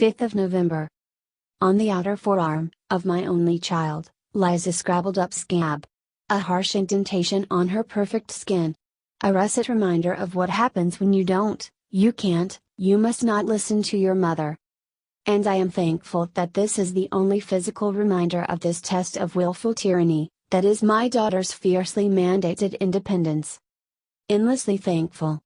5th of November. On the outer forearm, of my only child, lies a scrabbled up scab. A harsh indentation on her perfect skin. A russet reminder of what happens when you can't, you must not listen to your mother. And I am thankful that this is the only physical reminder of this test of willful tyranny, that is my daughter's fiercely mandated independence. Endlessly thankful.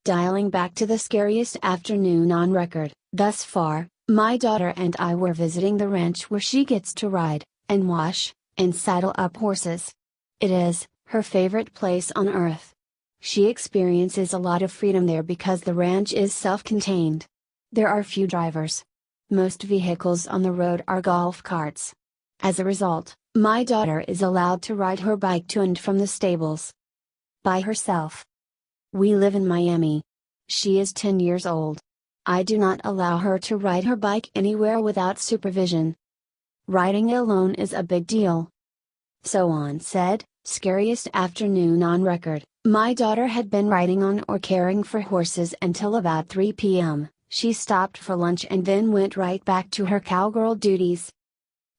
Dialing back to the scariest afternoon on record, thus far, my daughter and I were visiting the ranch where she gets to ride, and wash, and saddle up horses. It is her favorite place on earth. She experiences a lot of freedom there because the ranch is self-contained. There are few drivers. Most vehicles on the road are golf carts. As a result, my daughter is allowed to ride her bike to and from the stables. By herself. We live in Miami. She is 10 years old. I do not allow her to ride her bike anywhere without supervision. Riding alone is a big deal. So on said, scariest afternoon on record, my daughter had been riding on or caring for horses until about 3 p.m. She stopped for lunch and then went right back to her cowgirl duties.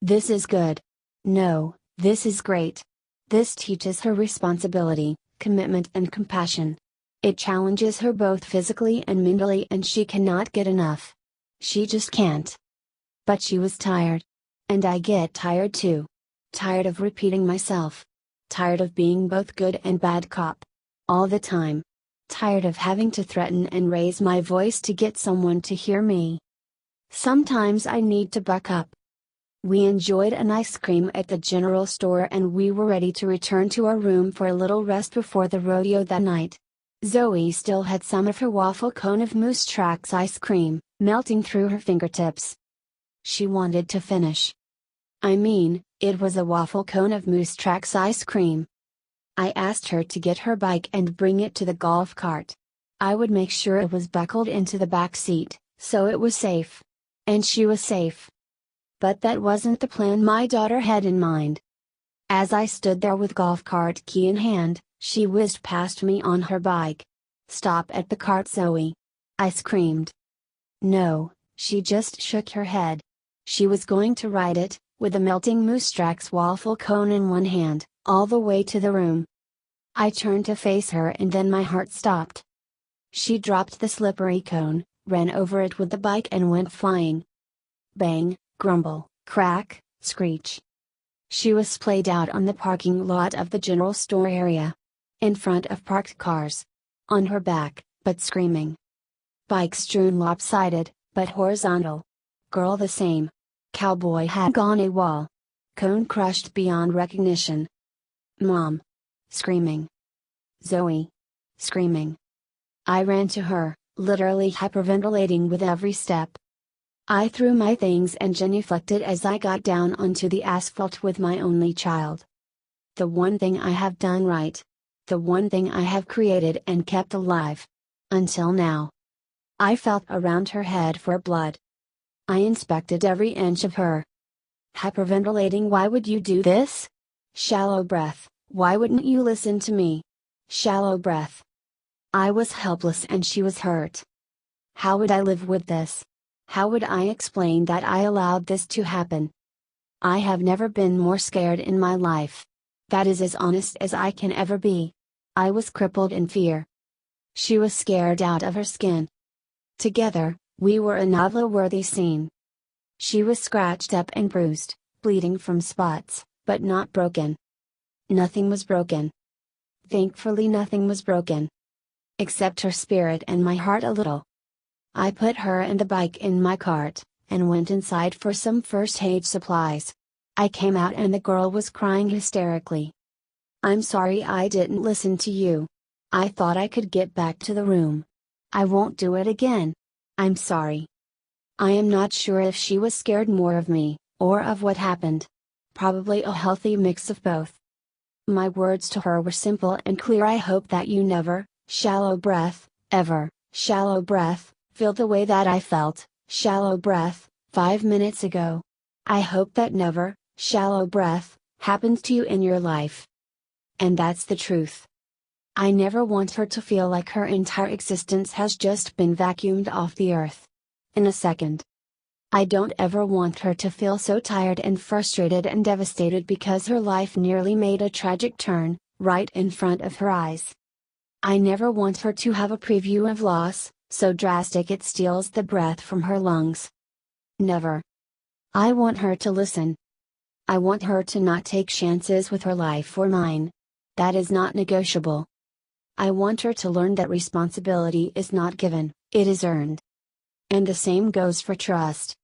This is good. No, this is great. This teaches her responsibility, commitment and compassion. It challenges her both physically and mentally, and she cannot get enough. She just can't. But she was tired. And I get tired too. Tired of repeating myself. Tired of being both good and bad cop. All the time. Tired of having to threaten and raise my voice to get someone to hear me. Sometimes I need to buck up. We enjoyed an ice cream at the general store and we were ready to return to our room for a little rest before the rodeo that night. Zoe still had some of her waffle cone of Moose Tracks ice cream, melting through her fingertips. She wanted to finish. I mean, it was a waffle cone of Moose Tracks ice cream. I asked her to get her bike and bring it to the golf cart. I would make sure it was buckled into the back seat, so it was safe. And she was safe. But that wasn't the plan my daughter had in mind. As I stood there with golf cart key in hand, she whizzed past me on her bike. "Stop at the cart, Zoe!" I screamed. No, she just shook her head. She was going to ride it, with a melting Moose Tracks waffle cone in one hand, all the way to the room. I turned to face her and then my heart stopped. She dropped the slippery cone, ran over it with the bike and went flying. Bang, grumble, crack, screech. She was splayed out on the parking lot of the general store area. In front of parked cars. On her back, but screaming. Bike strewn lopsided, but horizontal. Girl the same. Cowboy hat gone AWOL. Cone crushed beyond recognition. Mom. Screaming. Zoe. Screaming. I ran to her, literally hyperventilating with every step. I threw my things and genuflected as I got down onto the asphalt with my only child. The one thing I have done right. The one thing I have created and kept alive. Until now. I felt around her head for blood. I inspected every inch of her. Hyperventilating. Why would you do this? Shallow breath. Why wouldn't you listen to me? Shallow breath. I was helpless and she was hurt. How would I live with this? How would I explain that I allowed this to happen? I have never been more scared in my life. That is as honest as I can ever be. I was crippled in fear. She was scared out of her skin. Together, we were a novel-worthy scene. She was scratched up and bruised, bleeding from spots, but not broken. Nothing was broken. Thankfully nothing was broken. Except her spirit and my heart a little. I put her and the bike in my cart, and went inside for some first aid supplies. I came out and the girl was crying hysterically. "I'm sorry I didn't listen to you. I thought I could get back to the room. I won't do it again. I'm sorry." I am not sure if she was scared more of me, or of what happened. Probably a healthy mix of both. My words to her were simple and clear. I hope that you never, shallow breath, ever, shallow breath, feel the way that I felt, shallow breath, 5 minutes ago. I hope that never, shallow breath, happens to you in your life. And that's the truth. I never want her to feel like her entire existence has just been vacuumed off the earth. In a second. I don't ever want her to feel so tired and frustrated and devastated because her life nearly made a tragic turn, right in front of her eyes. I never want her to have a preview of loss, so drastic it steals the breath from her lungs. Never. I want her to listen. I want her to not take chances with her life or mine. That is not negotiable. I want her to learn that responsibility is not given, it is earned. And the same goes for trust.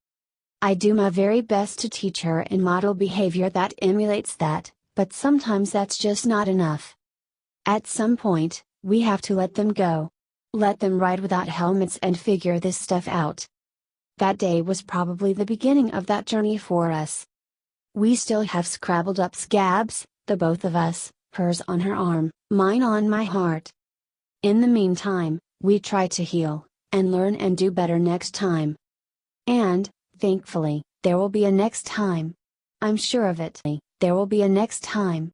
I do my very best to teach her and model behavior that emulates that, but sometimes that's just not enough. At some point, we have to let them go. Let them ride without helmets and figure this stuff out. That day was probably the beginning of that journey for us. We still have scrabbled up scabs, the both of us, hers on her arm, mine on my heart. In the meantime, we try to heal, and learn and do better next time. And, thankfully, there will be a next time. I'm sure of it. There will be a next time.